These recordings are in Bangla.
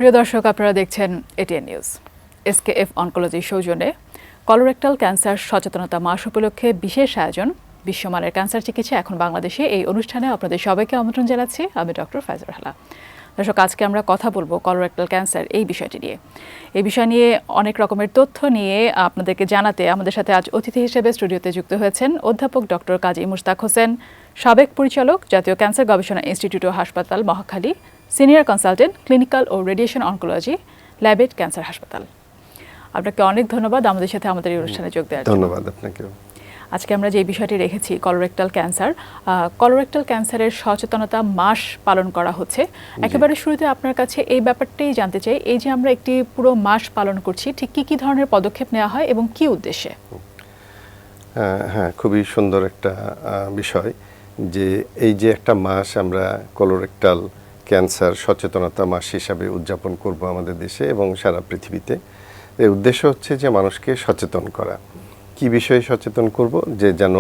প্রিয় দর্শক, আপনারা দেখছেন এটিএন নিউজ। এসকেএফ অনকোলজির সৌজন্যে কলোরেক্টাল ক্যান্সার সচেতনতা মাস উপলক্ষে বিশেষ আয়োজন বিশ্বমানের ক্যান্সার চিকিৎসা এখন বাংলাদেশে। এই অনুষ্ঠানে আপনাদের সবাইকে আমন্ত্রণ জানাচ্ছি। আমি ডক্টর ফাইজুর রাহলা। দর্শক, আজকে আমরা কথা বলবো কলোরেক্টাল ক্যান্সার এই বিষয়টি নিয়ে। এই বিষয় নিয়ে অনেক রকমের তথ্য নিয়ে আপনাদেরকে জানাতে আমাদের সাথে আজ অতিথি হিসেবে স্টুডিওতে যুক্ত হয়েছেন অধ্যাপক ডক্টর কাজী মুশতাক হোসেন, সাবেক পরিচালক, জাতীয় ক্যান্সার গবেষণা ইনস্টিটিউট ও হাসপাতাল মহাখালী, সিনিয়র কনসালটেন্ট, ক্লিনিক্যাল ও রেডিয়েশন অনকোলজি, ল্যাবেট ক্যান্সার হাসপাতাল। আপনাকে অনেক ধন্যবাদ আমাদের সাথে আমাদের এই অনুষ্ঠানে যোগ দেওয়ার জন্য। ধন্যবাদ আপনাকেও। আজকে আমরা যে বিষয়টি রেখেছি কলোরেক্টাল ক্যান্সার, কলোরেক্টাল ক্যান্সারের সচেতনতা মাস পালন করা হচ্ছে। একেবারে শুরুতে আপনার কাছে এই ব্যাপারটাই জানতে চাই, এই যে আমরা একটি পুরো মাস পালন করছি, ঠিক কি ধরনের পদক্ষেপ নেওয়া হয় এবং কি উদ্দেশ্যে? হ্যাঁ, খুবই সুন্দর একটা বিষয় যে এই যে একটা মাস আমরা কলোরেক্টাল ক্যান্সার সচেতনতা মাস হিসাবে উদযাপন করব আমাদের দেশে এবং সারা পৃথিবীতে। এর উদ্দেশ্য হচ্ছে যে মানুষকে সচেতন করা। কি বিষয়ে সচেতন করব? যে যেন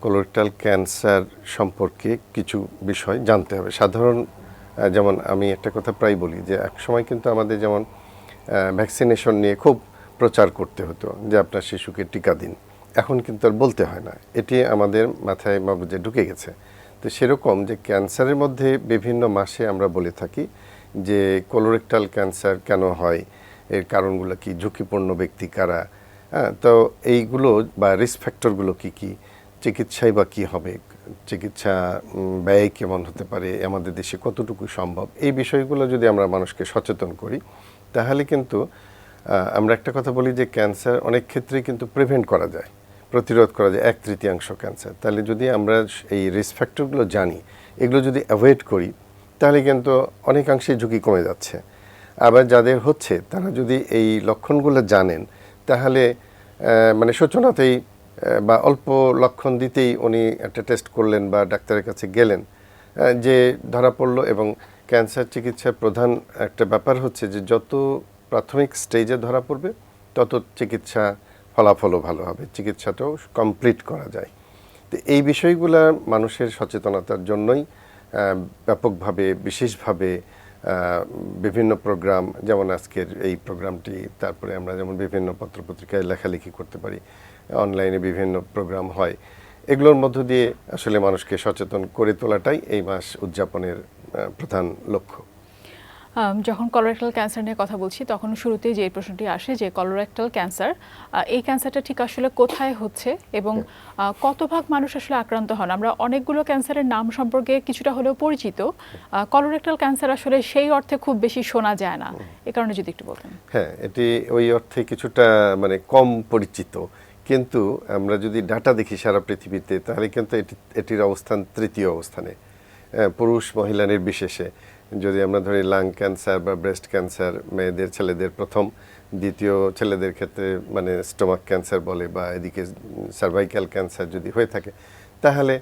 কলোরেক্টাল ক্যান্সার সম্পর্কে কিছু বিষয় জানতে হবে। সাধারণ যেমন আমি একটা কথা প্রায় বলি যে এক সময় কিন্তু আমাদের যেমন ভ্যাকসিনেশন নিয়ে খুব প্রচার করতে হতো যে আপনার শিশুকে টিকা দিন। এখন কিন্তু আর বলতে হয় না, এটি আমাদের মাথায় মগজে ঢুকে গেছে। তো সেরকম যে ক্যান্সারের মধ্যে বিভিন্ন মাসে আমরা বলে থাকি যে কোলোরেক্টাল ক্যান্সার কেন হয়, এর কারণগুলো কি, ঝুঁকিপূর্ণ ব্যক্তি কারা, তো এইগুলো বা রিস্ক ফ্যাক্টরগুলো কি কি, চিকিৎসাই বা কী হবে, চিকিৎসা ব্যয় কেমন হতে পারে, আমাদের দেশে কতটুকু সম্ভব, এই বিষয়গুলো যদি আমরা মানুষকে সচেতন করি তাহলে কিন্তু আমরা একটা কথা বলি যে ক্যান্সার অনেক ক্ষেত্রেই কিন্তু প্রিভেন্ট করা যায়, প্রতিরোধ করা যায় 1/3 ক্যান্সার। তাহলে যদি আমরা এই রিস্ক ফ্যাক্টরগুলো জানি, এগুলো যদি অ্যাভয়েড করি তাহলে কিন্তু অনেকাংশেই ঝুঁকি কমে যাচ্ছে। আবার যাদের হচ্ছে তারা যদি এই লক্ষণগুলো জানেন তাহলে মানে সূচনাতেই বা অল্প লক্ষণ দিতেই উনি একটা টেস্ট করলেন বা ডাক্তারের কাছে গেলেন, যে ধরা পড়লো। এবং ক্যান্সার চিকিৎসার প্রধান একটা ব্যাপার হচ্ছে যে যত প্রাথমিক স্টেজে ধরা পড়বে তত চিকিৎসা ফলাফলও ভালো হবে, চিকিৎসাটাও কমপ্লিট করা যায়। তো এই বিষয়গুলো মানুষের সচেতনতার জন্যই ব্যাপকভাবে বিশেষভাবে বিভিন্ন প্রোগ্রাম, যেমন আজকের এই প্রোগ্রামটি, তারপরে আমরা যেমন বিভিন্ন পত্রপত্রিকায় লেখালেখি করতে পারি, অনলাইনে বিভিন্ন প্রোগ্রাম হয়, এগুলোর মধ্য দিয়ে আসলে মানুষকে সচেতন করে তোলাটাই এই মাস উদযাপনের প্রধান লক্ষ্য। যখন কলোরেক্টাল ক্যান্সার নিয়ে কথা বলছি তখন শুরুতেই যে প্রশ্নটি আসে যে কলোরেক্টাল ক্যান্সার, এই ক্যান্সারটা ঠিক আসলে কোথায় হচ্ছে এবং কত ভাগ মানুষ আসলে আক্রান্ত হন? আমরা অনেকগুলো ক্যান্সারের নাম সম্পর্কে কিছুটা হলেও পরিচিত, কলোরেক্টাল ক্যান্সার আসলে সেই অর্থে খুব বেশি শোনা যায় না, এ কারণে যদি একটু বলতেন। হ্যাঁ, এটি ওই অর্থে কিছুটা মানে কম পরিচিত, কিন্তু আমরা যদি ডাটা দেখি সারা পৃথিবীতে তাহলে কিন্তু এটির অবস্থান 3য় অবস্থানে, পুরুষ মহিলা নির্বিশেষে। যদি আমরা ধরি লাং ক্যান্সার বা ব্রেস্ট ক্যান্সার মেয়েদের ছেলেদের প্রথম, দ্বিতীয় ছেলেদের ক্ষেত্রে মানে স্টোমাক ক্যান্সার বলে, বা এদিকে সার্ভাইকাল ক্যান্সার যদি হয়ে থাকে, তাহলে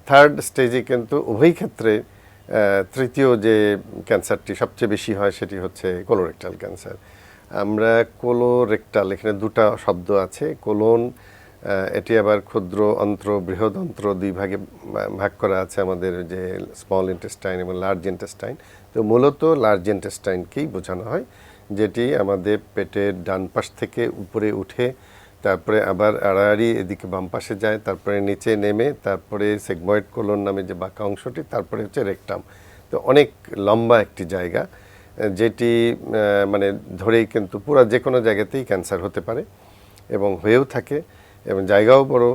3rd স্টেজে কিন্তু উভয় ক্ষেত্রে 3য় যে ক্যান্সারটি সবচেয়ে বেশি হয় সেটি হচ্ছে কোলোরেক্টাল ক্যান্সার। আমরা কোলোরেক্টাল, এখানে দুটা শব্দ আছে, কোলন, এটি আবার ক্ষুদ্র অন্ত্র, বৃহৎ অন্ত্র, 2 ভাগে ভাগ করা আছে আমাদের যে স্মল ইন্টেস্টাইন এবং লার্জ ইন্টেস্টাইন। তো মূলত লার্জ ইন্টেস্টাইনকেই বোঝানো হয়, যেটি আমাদের পেটের ডান পাশ থেকে উপরে উঠে তারপরে আবার আড়াআড়ি এদিকে বাম পাশে যায়, তারপরে নিচে নেমে তারপরে সেগময়েড কোলন নামে যে বাঁকা অংশটি, তারপরে হচ্ছে রেকটাম। তো অনেক লম্বা একটি জায়গা, যেটি মানে ধরেই কিন্তু পুরো যে কোনো জায়গাতেই ক্যান্সার হতে পারে এবং হয়েও থাকে, এবং জায়গাও বড়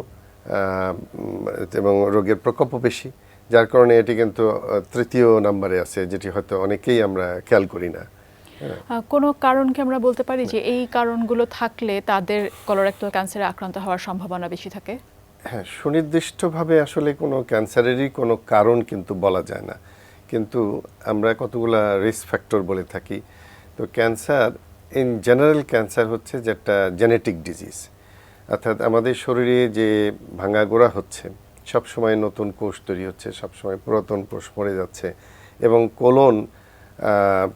এবং রোগের প্রকোপও বেশি, যার কারণে এটি কিন্তু 3য় নম্বরে আছে, যেটি হয়তো অনেকেই আমরা খেয়াল করি না। কোনো কারণ কি আমরা বলতে পারি যে এই কারণগুলো থাকলে তাদের কলোরেক্টাল ক্যান্সারে আক্রান্ত হওয়ার সম্ভাবনা বেশি থাকে? হ্যাঁ, সুনির্দিষ্টভাবে আসলে কোনো ক্যান্সারেরই কোনো কারণ কিন্তু বলা যায় না, কিন্তু আমরা কতগুলা রিস্ক ফ্যাক্টর বলে থাকি। তো ক্যান্সার ইন জেনারেল ক্যান্সার হচ্ছে যেটা জেনেটিক ডিজিজ, অর্থাৎ আমাদের শরীরে যে ভাঙা গোড়া হচ্ছে, সবসময় নতুন কোষ তৈরি হচ্ছে, সবসময় পুরাতন কোষ মরে যাচ্ছে, এবং কোলন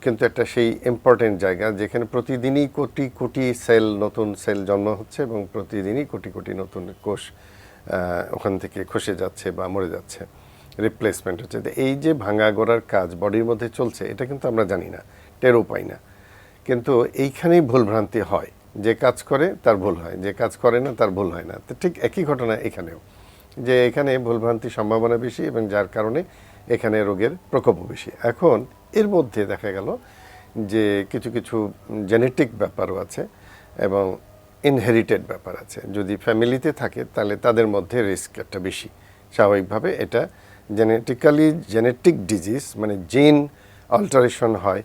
কিন্তু একটা সেই ইম্পর্টেন্ট জায়গা যেখানে প্রতিদিনই কোটি কোটি সেল, নতুন সেল জন্ম হচ্ছে এবং প্রতিদিনই কোটি কোটি নতুন কোষ ওখান থেকে খসে যাচ্ছে বা মরে যাচ্ছে, রিপ্লেসমেন্ট হচ্ছে। এই যে ভাঙা গোড়ার কাজ বডির মধ্যে চলছে, এটা কিন্তু আমরা জানি না, টেরও পাই না। কিন্তু এইখানেই ভুলভ্রান্তি হয়, যে কাজ করে তার ভুল হয়, যে কাজ করে না তার ভুল হয় না। তো ঠিক একই ঘটনা এখানেও, যে এখানে ভুলভ্রান্তির সম্ভাবনা বেশি এবং যার কারণে এখানে রোগের প্রকোপও বেশি। এখন এর মধ্যে দেখা গেল যে কিছু কিছু জেনেটিক ব্যাপারও আছে এবং ইনহেরিটেড ব্যাপার আছে। যদি ফ্যামিলিতে থাকে তাহলে তাদের মধ্যে রিস্ক একটা বেশি। স্বাভাবিকভাবে এটা জেনেটিক ডিজিজ, মানে জিন অল্টারেশন হয়,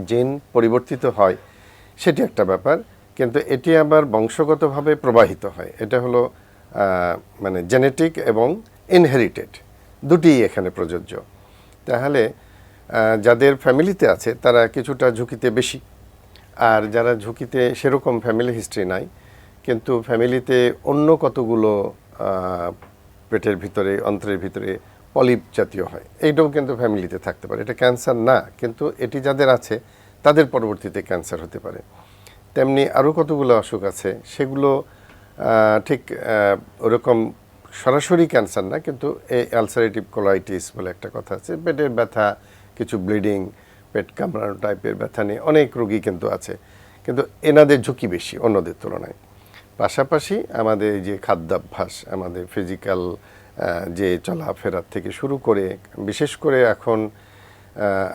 জিন পরিবর্তিত হয়, সেটি একটা ব্যাপার। কিন্তু এটি আবার বংশগতভাবে প্রবাহিত হয়। এটা হলো মানে জেনেটিক এবং ইনহেরিটেড, দুটিই এখানে প্রযোজ্য। তাহলে যাদের ফ্যামিলিতে আছে তারা কিছুটা ঝুঁকিতে বেশি, আর যারা ঝুঁকিতে সেরকম ফ্যামিলি হিস্ট্রি নাই, কিন্তু ফ্যামিলিতে অন্য কতগুলো পেটের ভিতরে, অন্ত্রের ভিতরে পলিপ জাতীয় হয়, এইটাও কিন্তু ফ্যামিলিতে থাকতে পারে। এটা ক্যান্সার না, কিন্তু এটি যাদের আছে তাদের পরবর্তীতে ক্যান্সার হতে পারে। তেমনি আরও কতগুলো অসুখ আছে, সেগুলো ঠিক ওরকম সরাসরি ক্যান্সার না, কিন্তু এই আলসারেটিভ কোলাইটিস বলে একটা কথা আছে, পেটের ব্যথা, কিছু ব্লিডিং, পেট কামড়ানো টাইপের ব্যথা নিয়ে অনেক রোগী কিন্তু আছে, কিন্তু এনাদের ঝুঁকি বেশি অন্যদের তুলনায়। পাশাপাশি আমাদের যে খাদ্যাভ্যাস, আমাদের ফিজিক্যাল যে চলাফেরার থেকে শুরু করে, বিশেষ করে এখন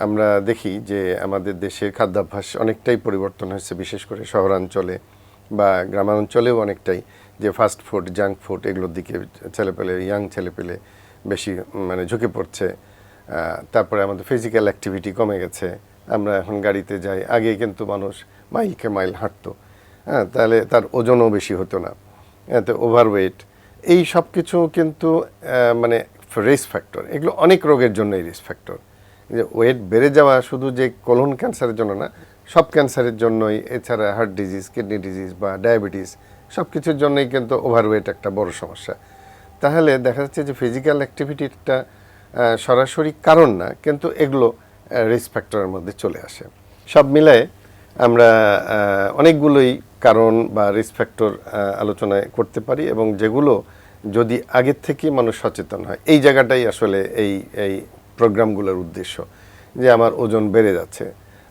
আমরা দেখি যে আমাদের দেশের খাদ্যাভ্যাস অনেকটাই পরিবর্তন হয়েছে, বিশেষ করে শহরাঞ্চলে বা গ্রামাঞ্চলেও অনেকটাই, যে ফাস্ট ফুড, জাঙ্ক ফুড এগুলোর দিকে ছেলেপেলে, ইয়াং ছেলেপেলে বেশি মানে ঝুঁকে পড়ছে। তারপরে আমাদের ফিজিক্যাল অ্যাক্টিভিটি কমে গেছে। আমরা এখন গাড়িতে যাই, আগে কিন্তু মানুষ মাইলকে মাইল হাঁটতো, হ্যাঁ, তাহলে তার ওজনও বেশি হতো না। তো ওভারওয়েট, এই সব কিছু কিন্তু মানে রিস্ক ফ্যাক্টর। এগুলো অনেক রোগের জন্যই রিস্ক ফ্যাক্টর। যে ওয়েট বেড়ে যাওয়া শুধু যে কোলন ক্যান্সারের জন্য না, সব ক্যান্সারের জন্যই, এছাড়া হার্ট ডিজিজ, কিডনি ডিজিজ বা ডায়াবেটিস, সব কিছুর জন্যই কিন্তু ওভারওয়েট একটা বড় সমস্যা। তাহলে দেখা যাচ্ছে যে ফিজিক্যাল অ্যাক্টিভিটিটা সরাসরি কারণ না, কিন্তু এগুলো রিস্ক ফ্যাক্টরের মধ্যে চলে আসে। সব মিলায়ে আমরা অনেকগুলোই কারণ বা রিস্ক ফ্যাক্টর আলোচনা করতে পারি, এবং যেগুলো যদি আগের থেকে মানুষ সচেতন হয়, এই জায়গাটাই আসলে এই প্রোগ্রামগুলোর উদ্দেশ্য। যে আমার ওজন বেড়ে যাচ্ছে,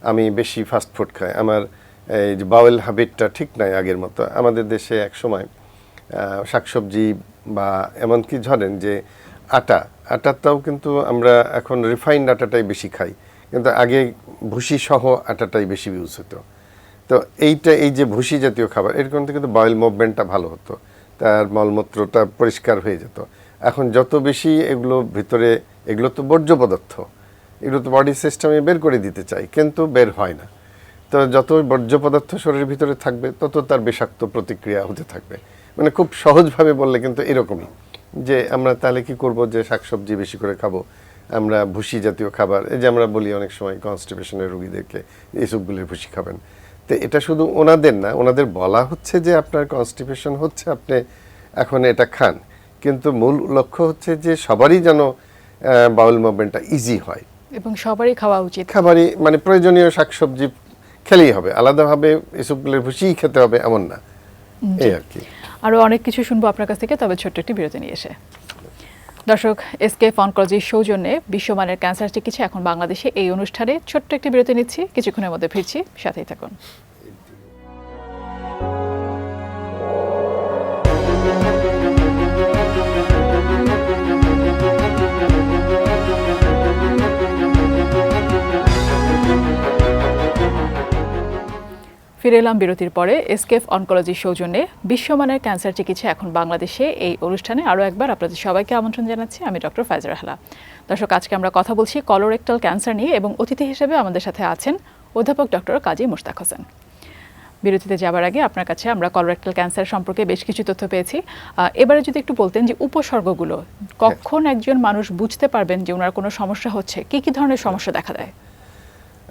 আমি বেশি ফাস্টফুড খাই, আমার এই যে বাউল হ্যাবিটটা ঠিক নাই আগের মতো। আমাদের দেশে এক সময় শাকসবজি বা এমনকি ধরেন যে আটাটাও কিন্তু আমরা এখন রিফাইন্ড আটাটাই বেশি খাই, কিন্তু আগে ভুসি সহ আটাটাই বেশি ইউজ হতো। তো এই যে ভুসি জাতীয় খাবার, এরকম থেকে কিন্তু বাউল মুভমেন্টটা ভালো হতো, তার মলমূত্রটা পরিষ্কার হয়ে যেত। এখন যত বেশি এগুলো ভিতরে, এগুলো তো বর্জ্য পদার্থ, এগুলো তো বডি সিস্টেমে বের করে দিতে চাই, কিন্তু বের হয় না। তো যত বর্জ্য পদার্থ শরীরের ভিতরে থাকবে, তত তার বিষাক্ত প্রতিক্রিয়া হতে থাকবে। মানে খুব সহজভাবে বললে কিন্তু এরকমই, যে আমরা তাহলে কি করব, যে শাকসবজি বেশি করে খাবো, আমরা ভুসি জাতীয় খাবার, এই যে আমরা বলি অনেক সময় কনস্টিপেশনের রোগীদেরকে এইসবগুলির ভুসি খাবেন। তো এটা শুধু ওনাদের না, ওনাদের বলা হচ্ছে যে আপনার কনস্টিপেশন হচ্ছে, আপনি এখন এটা খান, কিন্তু মূল লক্ষ্য হচ্ছে যে সবারই যেন বাউল মুভমেন্টটা ইজি হয় এবং সবারই খাওয়া উচিত। খাবারই মানে প্রয়োজনীয় শাকসবজি খেলেই হবে, আলাদাভাবে এসবগুলোর ভুসিই খেতে হবে এমন না, এই আর কি। আরও অনেক কিছু শুনবো আপনার কাছ থেকে, তবে ছোট্ট একটি বিরতি নিয়ে এসে। দর্শক, এসকেএফ অনকোলজির সৌজন্যে বিশ্বমানের ক্যান্সার চিকিৎসা এখন বাংলাদেশে, এই অনুষ্ঠানে ছোট্ট একটি বিরতি নিচ্ছি, কিছুক্ষণের মধ্যে ফিরছি, সাথেই থাকুন। ফিরে এলাম বিরতির পরে। এসকেএফ অনকোলজির সৌজন্যে বিশ্বমানের ক্যান্সার চিকিৎসা এখন বাংলাদেশে, এই অনুষ্ঠানে আরও একবার আপনাদের সবাইকে আমন্ত্রণ জানাচ্ছি। আমি ডক্টর ফায়জা রাহলা। দর্শক, আজকে আমরা কথা বলছি কলোরেক্টাল ক্যান্সার নিয়ে, এবং অতিথি হিসেবে আমাদের সাথে আছেন অধ্যাপক ডক্টর কাজী মুশতাক হোসেন। বিরতিতে যাবার আগে আপনার কাছে আমরা কলোরেক্টাল ক্যান্সার সম্পর্কে বেশ কিছু তথ্য পেয়েছি। এবারে যদি একটু বলতেন যে উপসর্গগুলো, কখন একজন মানুষ বুঝতে পারবেন যে ওনার কোনো সমস্যা হচ্ছে, কি কি ধরনের সমস্যা দেখা দেয়?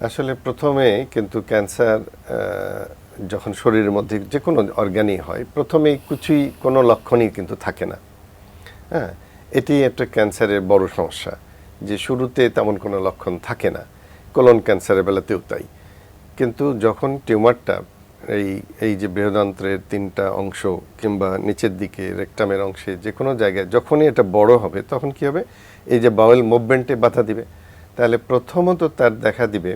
আসলে প্রথমে কিন্তু ক্যান্সার যখন শরীরের মধ্যে যে কোনো অর্গানই হয়, প্রথমেই কিছুই কোনো লক্ষণই কিন্তু থাকে না। হ্যাঁ, এটি একটা ক্যান্সারের বড় সমস্যা, যে শুরুতে তেমন কোনো লক্ষণ থাকে না। কোলন ক্যান্সারের বেলাতেও তাই। কিন্তু যখন টিউমারটা এই যে বৃহদান্ত্রের 3টা অংশ কিংবা নিচের দিকে রেকটামের অংশে যে কোনো জায়গায় যখনই এটা বড় হবে, তখন কি হবে, এই যে বাউল মুভমেন্টে বাধা দিবে। তাহলে প্রথমত তার দেখা দিবে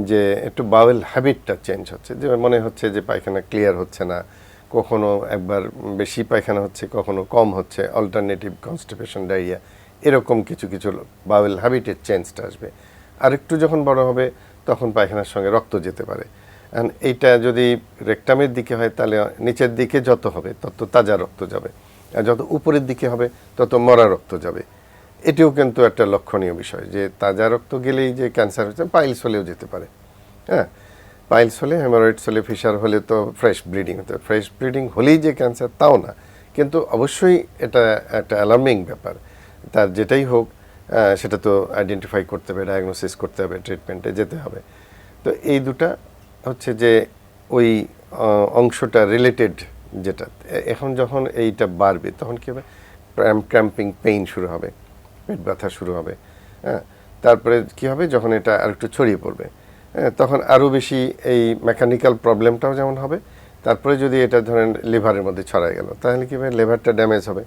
যে একটু বাউল হ্যাবিটটা চেঞ্জ হচ্ছে, যে মনে হচ্ছে যে পায়খানা ক্লিয়ার হচ্ছে না, কখনো একবার বেশি পায়খানা হচ্ছে, কখনো কম হচ্ছে, অল্টারনেটিভ কনস্টিপেশন, ডায়রিয়া, এরকম কিছু কিছু বাউল হ্যাবিটের চেঞ্জটা আসবে। আরেকটু যখন বড় হবে তখন পায়খানার সঙ্গে রক্ত যেতে পারে। অ্যান্ড এইটা যদি রেকটামের দিকে হয় তাহলে নিচের দিকে যত হবে তত তাজা রক্ত যাবে, আর যত উপরের দিকে হবে তত মরা রক্ত যাবে। এটিও কিন্তু একটা লক্ষণীয় বিষয় যে তাজা রক্ত গেলেই যে ক্যান্সার হচ্ছে, পাইলস হলেও যেতে পারে। হ্যাঁ, পাইলস হলে, হেমারয়েডস হলে, ফিশার হলে তো ফ্রেশ ব্লিডিং হতে, ফ্রেশ ব্লিডিং হলেই যে ক্যান্সার তাও না, কিন্তু অবশ্যই এটা একটা অ্যালার্মিং ব্যাপার। তার যেটাই হোক সেটা তো আইডেন্টিফাই করতে হবে, ডায়াগনোসিস করতে হবে, ট্রিটমেন্টে যেতে হবে। তো এই দুটা হচ্ছে যে ওই অংশটা রিলেটেড যেটা, এখন যখন এইটা বাড়বে তখন কী হবে, ক্র্যাম্পিং পেইন শুরু হবে, পেট ব্যথা শুরু হবে। হ্যাঁ, তারপরে কী হবে, যখন এটা আরেকটু ছড়িয়ে পড়বে, হ্যাঁ, তখন আরও বেশি এই মেকানিক্যাল প্রবলেমটাও যেমন হবে। তারপরে যদি এটা ধরেন লিভারের মধ্যে ছড়ায় গেল, তাহলে কী হবে, লিভারটা ড্যামেজ হবে,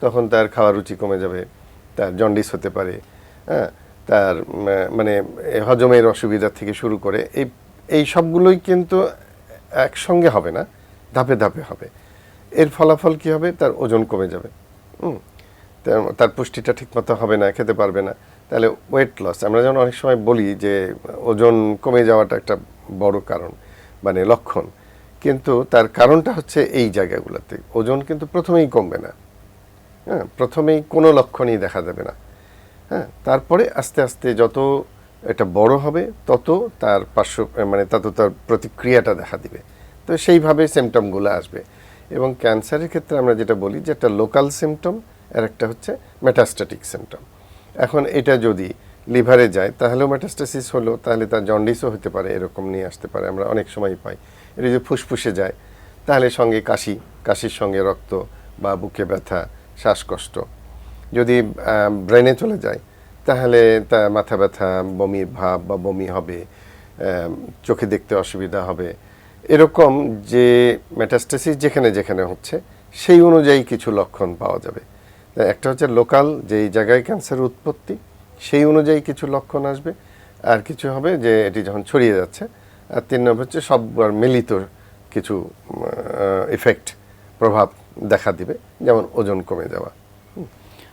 তখন তার খাওয়ার রুচি কমে যাবে, তার জন্ডিস হতে পারে। হ্যাঁ, তার মানে হজমের অসুবিধা থেকে শুরু করে এই সবগুলোই কিন্তু একসঙ্গে হবে না, ধাপে ধাপে হবে। এর ফলাফল কি হবে, তার ওজন কমে যাবে, তার পুষ্টিটা ঠিকমতো হবে না, খেতে পারবে না। তাহলে ওয়েট লস, আমরা যেমন অনেক সময় বলি যে ওজন কমে যাওয়াটা একটা বড় কারণ, মানে লক্ষণ, কিন্তু তার কারণটা হচ্ছে এই জায়গাগুলোতে। ওজন কিন্তু প্রথমেই কমবে না, হ্যাঁ, প্রথমেই কোনো লক্ষণই দেখা যাবে না। হ্যাঁ, তারপরে আস্তে আস্তে যত এটা বড় হবে তত তার মানে তত তার প্রতিক্রিয়াটা দেখা দিবে। তো সেইভাবে সিমটমগুলো আসবে। এবং ক্যান্সারের ক্ষেত্রে আমরা যেটা বলি যে একটা লোকাল সিমটম আর একটা হচ্ছে মেটাস্ট্যাটিক সিমটম। এখন এটা যদি লিভারে যায় তাহলেও মেটাস্টাসিস হলো, তাহলে তার জন্ডিসও হতে পারে, এরকম নিয়ে আসতে পারে, আমরা অনেক সময় পাই। এটা যদি ফুসফুসে যায় তাহলে সঙ্গে কাশির সঙ্গে রক্ত বা বুকে ব্যথা, শ্বাসকষ্ট। যদি ব্রেনে চলে যায় তাহলে তা মাথা ব্যথা, বমির ভাব বা বমি হবে, চোখে দেখতে অসুবিধা হবে। এরকম যে মেটাস্টাসিস যেখানে যেখানে হচ্ছে সেই অনুযায়ী কিছু লক্ষণ পাওয়া যাবে। একটা হচ্ছে লোকাল, যেই জায়গায় ক্যান্সার উৎপত্তি, সেই অনুযায়ী কিছু লক্ষণ আসবে। আর কিছু হবে যে এটি যখন ছড়িয়ে যাচ্ছে। আর 3 নম্বর হচ্ছে সববার মিলিত কিছু ইফেক্ট, প্রভাব দেখা দিবে, যেমন ওজন কমে যাওয়া।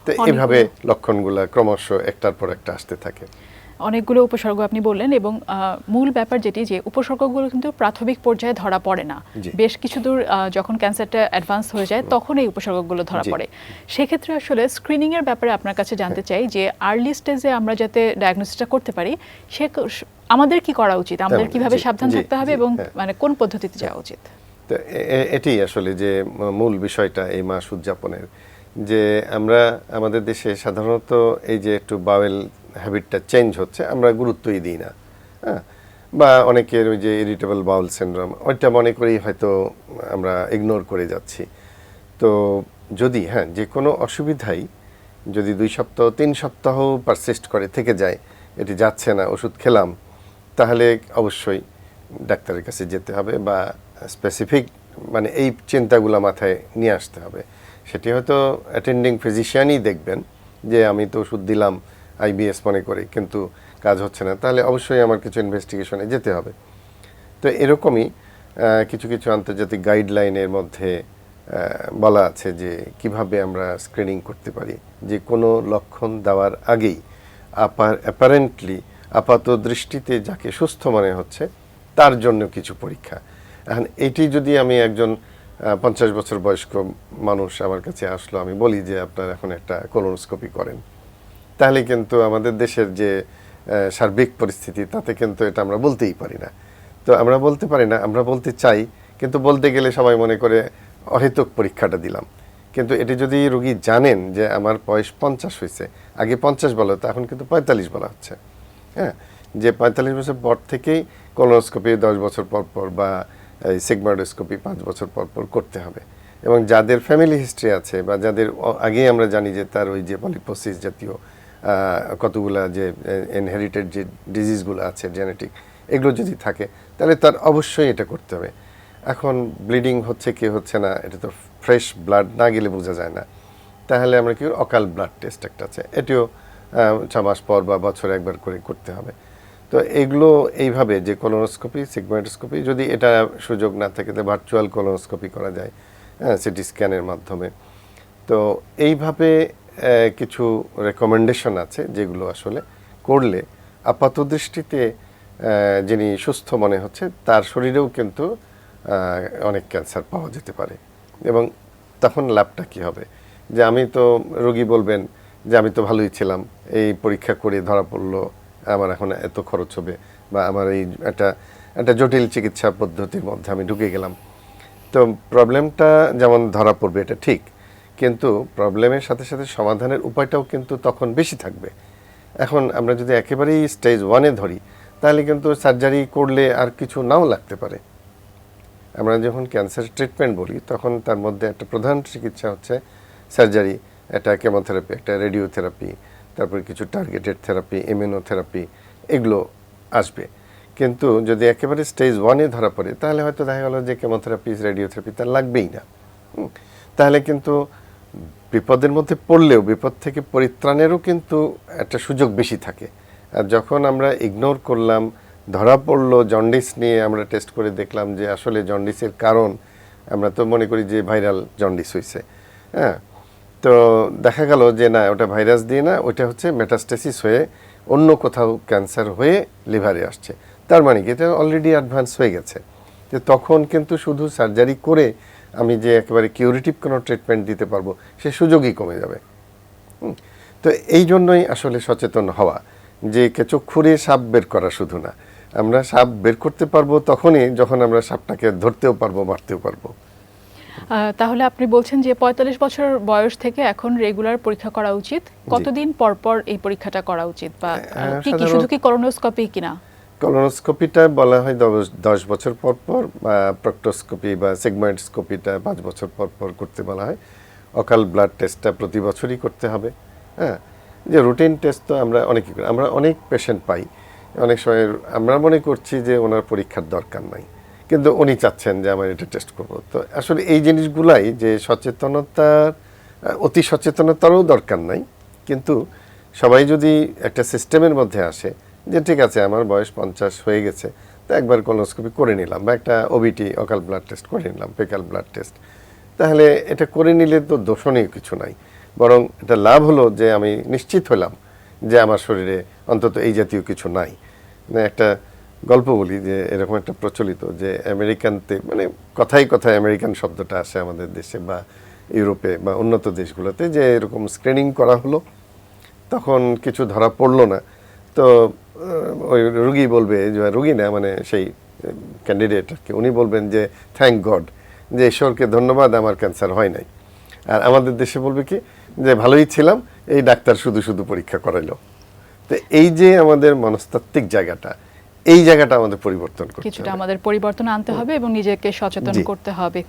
তো এইভাবে লক্ষণগুলো ক্রমশ একটার পর একটা আসতে থাকে। অনেকগুলো উপসর্গ আপনি বললেন, এবং মূল ব্যাপার যেটি, যে উপসর্গগুলো কিন্তু প্রাথমিক পর্যায়ে ধরা পড়ে না, বেশ কিছু দূর যখন ক্যান্সারটা অ্যাডভান্স হয়ে যায় তখন এই উপসর্গগুলো ধরা পড়ে। সেক্ষেত্রে আসলে স্ক্রিনিং এর ব্যাপারে আপনার কাছে জানতে চাই যে আর্লি স্টেজে আমরা যাতে ডায়াগনোসিসটা করতে পারি, সে আমাদের কি করা উচিত, আমাদের কিভাবে সাবধান থাকতে হবে, এবং মানে কোন পদ্ধতিতে যাওয়া উচিত? তো এটি আসলে যে মূল বিষয়টা এই মাস উদযাপনের, যে আমরা আমাদের দেশে সাধারণত এই যে একটু বাওয়েল হ্যাবিটটা চেঞ্জ হচ্ছে আমরা গুরুত্বই দিই না। হ্যাঁ, বা অনেকের ওই যে ইরিটেবল বাউল সিনড্রোম, ওইটা মনে করেই হয়তো আমরা ইগনোর করে যাচ্ছি। তো যদি যে কোনো অসুবিধাই যদি 2 সপ্তাহ 3 সপ্তাহ পারসিস্ট করে থেকে যায়, এটি যাচ্ছে না, ওষুধ খেলাম, তাহলে অবশ্যই ডাক্তারের কাছে যেতে হবে, বা স্পেসিফিক মানে এই চিন্তাগুলো মাথায় নিয়ে আসতে হবে। সেটি হয়তো অ্যাটেন্ডিং ফিজিশিয়ানই দেখবেন যে আমি তো ওষুধ দিলাম আইবিএস মনে করে, কিন্তু কাজ হচ্ছে না, তাহলে অবশ্যই আমার কিছু ইনভেস্টিগেশনে যেতে হবে। তো এরকমই কিছু কিছু আন্তর্জাতিক গাইডলাইনের মধ্যে বলা আছে যে কিভাবে আমরা স্ক্রিনিং করতে পারি, যে কোনো লক্ষণ দেওয়ার আগেই অ্যাপারেন্টলি আপাত দৃষ্টিতে যাকে সুস্থ মনে হচ্ছে তার জন্য কিছু পরীক্ষা। এখন এটি যদি আমি একজন 50 বছর বয়স্ক মানুষ আমার কাছে আসলো, আমি বলি যে আপনার এখন একটা কোলোনোস্কোপি করেন, তাহলে কিন্তু আমাদের দেশের যে সার্বিক পরিস্থিতি তাতে কিন্তু এটা আমরা বলতেই পারি না। তো আমরা বলতে পারি না, আমরা বলতে চাই, কিন্তু বলতে গেলে সবাই মনে করে অহেতুক পরীক্ষাটা দিলাম। কিন্তু এটি যদি রোগী জানেন যে আমার বয়স 50 হয়েছে, আগে 50 বলা হতো, এখন কিন্তু 45 বলা হচ্ছে। হ্যাঁ, যে 45 বছর পর থেকেই কোলোনোস্কোপি 10 বছর পর পর বা সিগমাইডোস্কোপি 5 বছর পর পর করতে হবে। এবং যাদের ফ্যামিলি হিস্ট্রি আছে বা যাদের আগেই আমরা জানি যে তার ওই যে পলিপোসিস জাতীয় কতগুলা যে ইনহেরিটেড যে ডিজিজগুলো আছে জেনেটিক, এগুলো যদি থাকে তাহলে তার অবশ্যই এটা করতে হবে। এখন ব্লিডিং হচ্ছে কি হচ্ছে না, এটা তো ফ্রেশ ব্লাড না গেলে বোঝা যায় না। তাহলে আমরা কি অকাল ব্লাড টেস্ট একটা আছে, এটিও 6 মাস পর বা বছরে একবার করে করতে হবে। তো এগুলো এইভাবে যে কোলোনোস্কোপি, সিগময়েডোস্কোপি, যদি এটা সুযোগ না থাকে তো ভার্চুয়াল কোলোনোস্কোপি করা যায়, হ্যাঁ, সিটি স্ক্যানের মাধ্যমে। তো এইভাবে কিছু রেকমেন্ডেশন আছে যেগুলো আসলে করলে আপাত দৃষ্টিতে যিনি সুস্থ মনে হচ্ছে তার শরীরেও কিন্তু অনেক ক্যান্সার পাওয়া যেতে পারে। এবং তখন লাভটা কী হবে, যে আমি তো, রোগী বলবেন যে আমি তো ভালোই ছিলাম, এই পরীক্ষা করে ধরা পড়লো, আমার এখন এত খরচ হবে, বা আমার এই একটা জটিল চিকিৎসা পদ্ধতির মধ্যে আমি ঢুকে গেলাম। তো প্রবলেমটা যেমন ধরা পড়বে এটা ঠিক, কিন্তু প্রবলেমের সাথে সাথে সমাধানের উপায়টাও কিন্তু তখন বেশি থাকবে। এখন আমরা যদি একেবারেই স্টেজ 1-এ ধরি, তাহলে কিন্তু সার্জারি করলে আর কিছু নাও লাগতে পারে। আমরা যখন ক্যান্সার ট্রিটমেন্ট বলি তখন তার মধ্যে একটা প্রধান চিকিৎসা হচ্ছে সার্জারি, একটা কেমোথেরাপি, একটা রেডিওথেরাপি, তারপরে কিছু টার্গেটেড থেরাপি, ইমিউনোথেরাপি, এগুলো আসবে। কিন্তু যদি একেবারে স্টেজ 1-এ ধরা পড়ে তাহলে হয়তো দেখা গেল যে কেমোথেরাপি, রেডিওথেরাপি তার লাগবেই না। তাহলে কিন্তু বিপদের মধ্যে পড়লেও বিপদ থেকে পরিত্রাণেরও কিন্তু একটা সুযোগ বেশি থাকে। আর যখন আমরা ইগনোর করলাম, ধরা পড়লো জন্ডিস নিয়ে, আমরা টেস্ট করে দেখলাম যে আসলে জন্ডিসের কারণ, আমরা তো মনে করি যে ভাইরাল জন্ডিস হয়েছে, হ্যাঁ, তো দেখা গেল যে না, ওটা ভাইরাস দিয়ে না, ওটা হচ্ছে মেটাস্টেসিস হয়ে অন্য কোথাও ক্যান্সার হয়ে লিভারে আসছে। তার মানে কি এটা অলরেডি অ্যাডভান্স হয়ে গেছে। যে তখন কিন্তু শুধু সার্জারি করে আমি যে একেবারে কিউরেটিভ কোনো ট্রিটমেন্ট দিতে পারবো সে সুযোগই কমে যাবে। তো এই জন্যই আসলে সচেতন হওয়া, যে চোখ খুঁড়ে সাপ বের করা শুধু না, আমরা সাপ বের করতে পারবো তখনই যখন আমরা সাপটাকে ধরতেও পারবো, মারতেও পারবো। তাহলে আপনি বলছেন যে 45 বছর বয়স থেকে এখন রেগুলার পরীক্ষা করা উচিত। কতদিন পর পর এই পরীক্ষাটা করা উচিত, বা কি শুধু কি কোলোনোস্কোপি কিনা? কোলোনোস্কোপিটা বলা হয় 10 বছর পর পর, বা প্রক্টোস্কোপি বা সিগময়েডোস্কোপিটা 5 বছর পর পর করতে বলা হয়। অকাল ব্লাড টেস্টটা প্রতি বছরই করতে হবে। হ্যাঁ, যে রুটিন টেস্ট তো আমরা অনেকই করি। আমরা অনেক পেশেন্ট পাই, অনেক সময় আমরা মনে করছি যে ওনার পরীক্ষার দরকার নাই, কিন্তু উনি চাচ্ছেন যে আমার এটা টেস্ট করব। তো আসলে এই জিনিসগুলাই যে সচেতনতার, অতি সচেতনতারও দরকার নাই, কিন্তু সবাই যদি একটা সিস্টেমের মধ্যে আসে যে ঠিক আছে আমার বয়স 50 হয়ে গেছে, তো একবার কোলোনোস্কোপি করে নিলাম, বা একটা ওবিটি, অকাল ব্লাড টেস্ট করে নিলাম, ফেকাল ব্লাড টেস্ট, তাহলে এটা করে নিলে তো দোষণীয় কিছু নাই, বরং এটা লাভ হলো যে আমি নিশ্চিত হলাম যে আমার শরীরে অন্তত এই জাতীয় কিছু নাই। মানে একটা গল্প বলি যে এরকম একটা প্রচলিত, যে আমেরিকানতে, মানে কথায় কথায় আমেরিকান শব্দটা আসে আমাদের দেশে বা ইউরোপে বা উন্নত দেশগুলোতে, যে এরকম স্ক্রিনিং করা হলো, তখন কিছু ধরা পড়লো না, তো ওই রুগী বলবে, যে রুগী না মানে সেই ক্যান্ডিডেট আর কি, উনি বলবেন যে থ্যাংক গড, যে ঈশ্বরকে ধন্যবাদ আমার ক্যান্সার হয় নাই। আর আমাদের দেশে বলবে কি, যে ভালোই ছিলাম, এই ডাক্তার শুধু শুধু পরীক্ষা করাইলো। তো এই যে আমাদের মনস্তাত্ত্বিক জায়গাটা, এই জায়গাটা আমাদের পরিবর্তন করতে হবে, কিছুটা আমাদের পরিবর্তন আনতে হবে এবং নিজেকে সচেতন করতে হবে।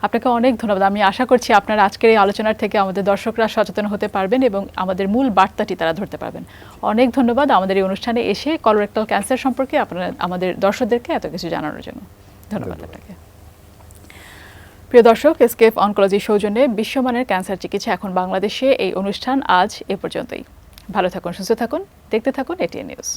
আপনাকে অনেক ধন্যবাদ। আমি আশা করছি আপনার আজকের এই আলোচনার থেকে আমাদের দর্শকরা সচেতন হতে পারবেন এবং আমাদের মূল বার্তাটি তারা ধরতে পারবেন। অনেক ধন্যবাদ আমাদের এই অনুষ্ঠানে এসে কলোরেক্টাল ক্যান্সার সম্পর্কে আপনারা আমাদের দর্শকদেরকে এত কিছু জানানোর জন্য। ধন্যবাদ আপনাকে। প্রিয় দর্শক, এসকেএফ অনকোলজি সৌজন্যে বিশ্বমানের ক্যান্সার চিকিৎসা এখন বাংলাদেশে, এই অনুষ্ঠান আজ এ পর্যন্তই। ভালো থাকুন, সুস্থ থাকুন, দেখতে থাকুন এটিএন নিউজ।